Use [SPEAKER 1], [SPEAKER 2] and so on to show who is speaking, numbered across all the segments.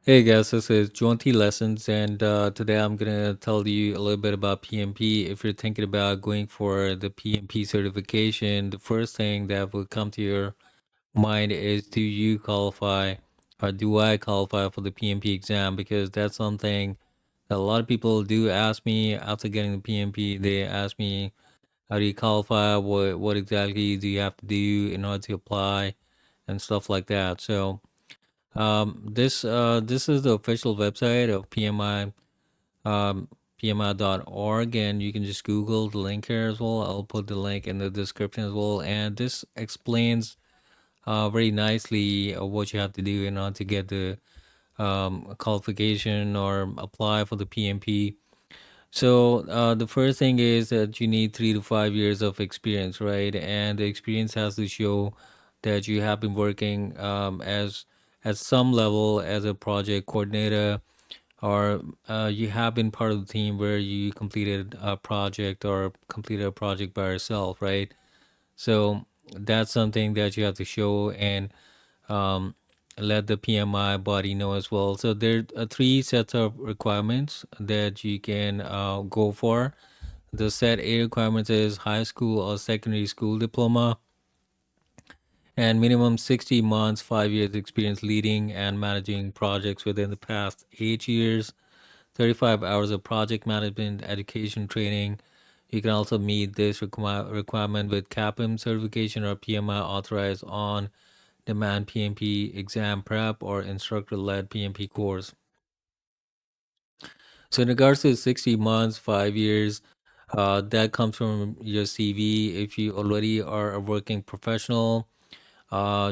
[SPEAKER 1] Hey guys, this is 20 Lessons, and today I'm gonna tell you a little bit about PMP. If you're thinking about going for the PMP certification, the first thing that will come to your mind is, do you qualify or do I qualify for the PMP exam? Because that's something that a lot of people do ask me after getting the PMP. They ask me, how do you qualify? What exactly do you have to do in order to apply and stuff like that. So this is the official website of PMI, PMI.org, and you can just Google the link here as well. I'll put the link in the description as well. And this explains very nicely what you have to do in order to get the qualification or apply for the PMP. So the first thing is that you need 3 to 5 years of experience, right? And the experience has to show that you have been working as at some level as a project coordinator, or you have been part of the team where you completed a project or completed a project by yourself, right? So that's something that you have to show and um, let the PMI body know as well. So there are three sets of requirements that you can go for. The set A requirements is high school or secondary school diploma and minimum 60 months, 5 years experience leading and managing projects within the past 8 years, 35 hours of project management, education training. You can also meet this requirement with CAPM certification or PMI authorized on demand PMP exam prep or instructor-led PMP course. So in regards to 60 months, 5 years, that comes from your CV. If you already are a working professional,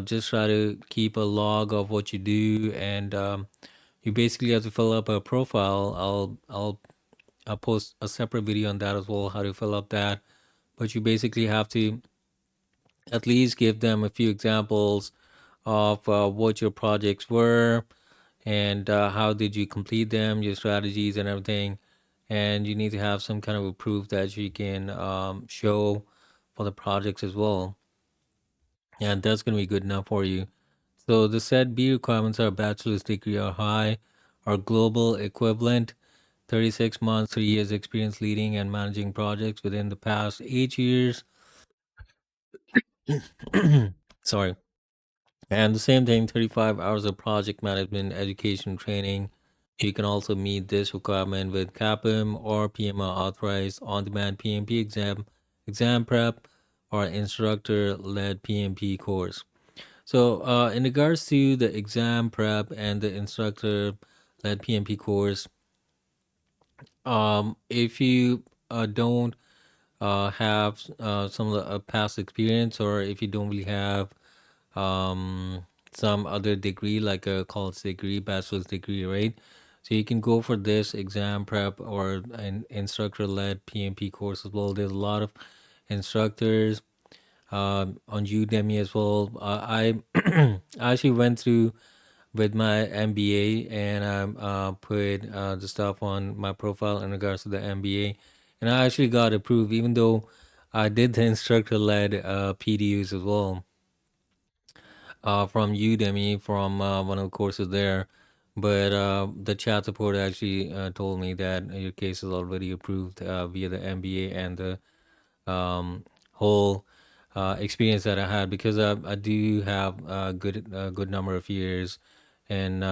[SPEAKER 1] just try to keep a log of what you do, and you basically have to fill up a profile. I'll post a separate video on that as well, how to fill up that. But you basically have to at least give them a few examples of what your projects were and how did you complete them, your strategies and everything. And you need to have some kind of a proof that you can show for the projects as well. And that's going to be good enough for you. So the set B requirements are bachelor's degree or high or global equivalent, 36 months, 3 years experience leading and managing projects within the past 8 years. Sorry. And the same thing, 35 hours of project management, education training. You can also meet this requirement with CAPM or PMI authorized on-demand PMP exam prep, or instructor-led PMP course. So, in regards to the exam prep and the instructor-led PMP course, if you don't have some of the past experience, or if you don't really have some other degree like a college degree, bachelor's degree, right? So you can go for this exam prep or an instructor-led PMP course as well. There's a lot of instructors on Udemy as well. I actually went through with my MBA, and I put the stuff on my profile in regards to the MBA, and I actually got approved, even though I did the instructor-led PDUs as well from Udemy from one of the courses there. But the chat support actually told me that your case is already approved via the MBA and the whole experience that I had, because I do have a good number of years in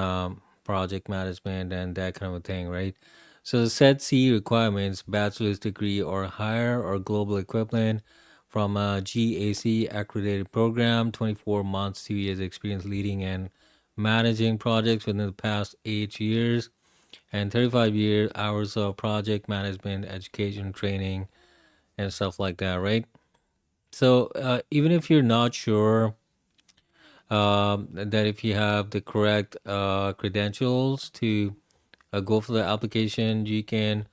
[SPEAKER 1] project management and that kind of a thing, right? So the set C requirements: bachelor's degree or higher or global equivalent from a GAC accredited program, 24 months, 2 years experience leading and managing projects within the past 8 years, and 35 hours of project management, education, training, and stuff like that, right? So even if you're not sure that if you have the correct credentials to go for the application, you can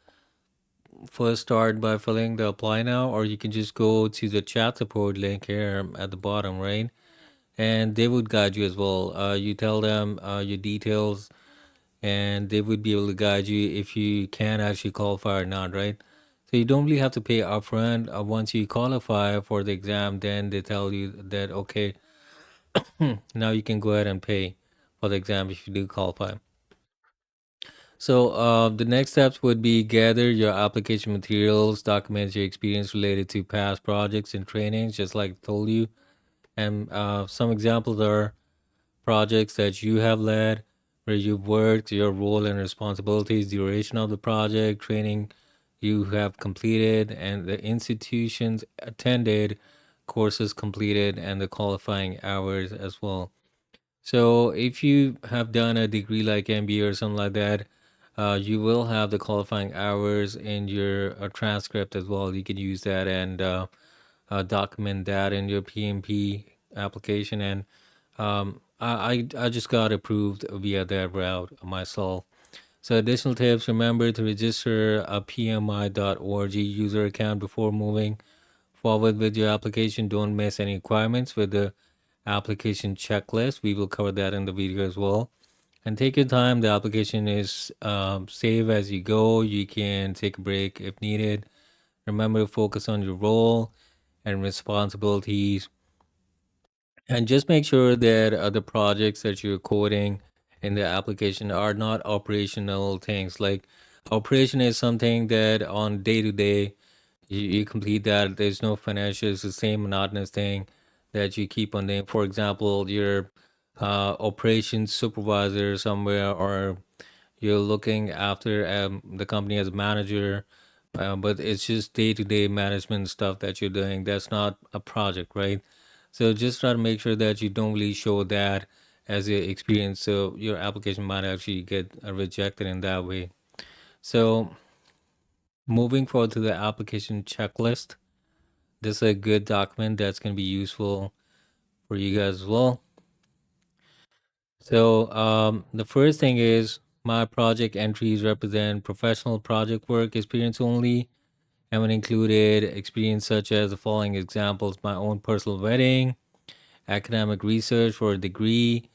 [SPEAKER 1] first start by filling the apply now, or you can just go to the chat support link here at the bottom, right? And they would guide you as well. You tell them your details, and they would be able to guide you if you can actually qualify or not, right? So you don't really have to pay upfront. Once you qualify for the exam, then they tell you that, okay, now you can go ahead and pay for the exam if you do qualify. So the next steps would be gather your application materials, document your experience related to past projects and trainings, just like I told you. And some examples are projects that you have led, where you've worked, your role and responsibilities, duration of the project, training you have completed, and the institutions attended, courses completed, and the qualifying hours as well. So if you have done a degree like MBA or something like that, you will have the qualifying hours in your transcript as well. You can use that and document that in your PMP application. And I just got approved via that route myself. So additional tips: remember to register a PMI.org user account before moving forward with your application. Don't miss any requirements with the application checklist. We will cover that in the video as well. And take your time. The application is save as you go. You can take a break if needed. Remember to focus on your role and responsibilities. And just make sure that the projects that you're coding in the application are not operational things. Like operation is something that on day to day you complete that. There's no financial. It's the same monotonous thing that you keep on doing. For example, your operations supervisor somewhere, or you're looking after the company as a manager, but it's just day-to-day management stuff that you're doing. That's not a project, right? So just try to make sure that you don't really show that as your experience, so your application might actually get rejected in that way. So moving forward to the application checklist, this is a good document that's going to be useful for you guys as well. So the first thing is my project entries represent professional project work experience only. And when included experience such as the following examples: my own personal wedding, academic research for a degree,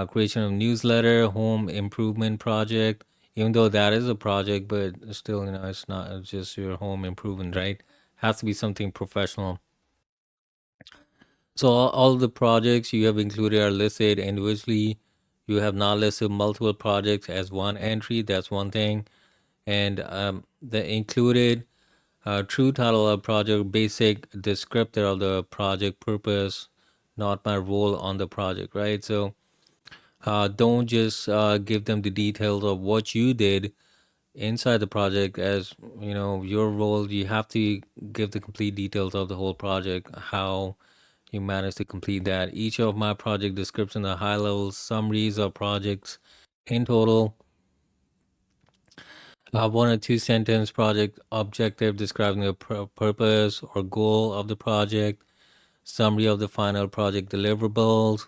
[SPEAKER 1] creation of newsletter, home improvement project. Even though that is a project, but still, it's not just your home improvement, right? Has to be something professional. So all the projects you have included are listed individually. You have not listed multiple projects as one entry. That's one thing. And the included true title of project, basic descriptor of the project purpose, not my role on the project, right? So don't just give them the details of what you did inside the project as your role. You have to give the complete details of the whole project, how you managed to complete that. Each of my project description are high level summaries of projects in total. One or two sentence project objective describing the purpose or goal of the project, summary of the final project deliverables.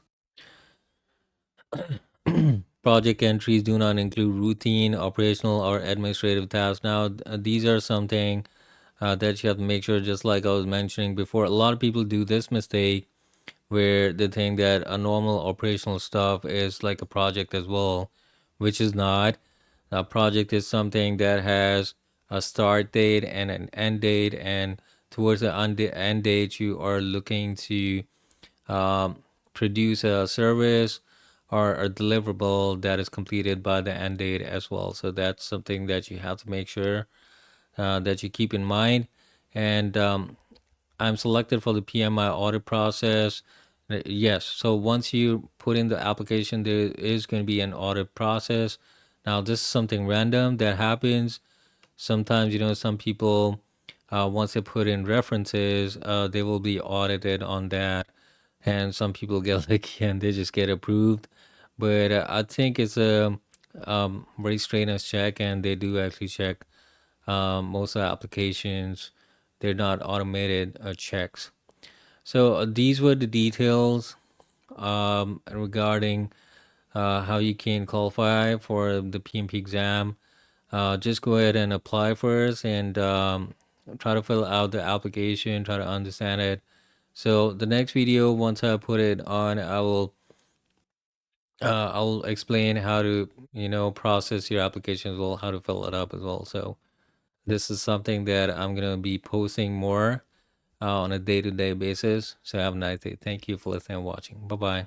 [SPEAKER 1] Project entries do not include routine, operational, or administrative tasks. Now, these are something that you have to make sure, just like I was mentioning before. A lot of people do this mistake where they think that a normal operational stuff is like a project as well, which is not. A project is something that has a start date and an end date, and towards the end date, you are looking to um, produce a service or a deliverable that is completed by the end date as well. So that's something that you have to make sure that you keep in mind. And I'm selected for the PMI audit process. Yes. So once you put in the application, there is going to be an audit process. Now, this is something random that happens. Sometimes, some people, once they put in references, they will be audited on that. And some people get lucky and they just get approved. But I think it's a very strenuous check, and they do actually check most of the applications. They're not automated checks. So these were the details regarding how you can qualify for the PMP exam. Just go ahead and apply first, and try to fill out the application, try to understand it. So the next video, once I put it on, I'll explain how to process your application as well, how to fill it up as well. So this is something that I'm gonna be posting more on a day-to-day basis. So have a nice day. Thank you for listening and watching. Bye bye.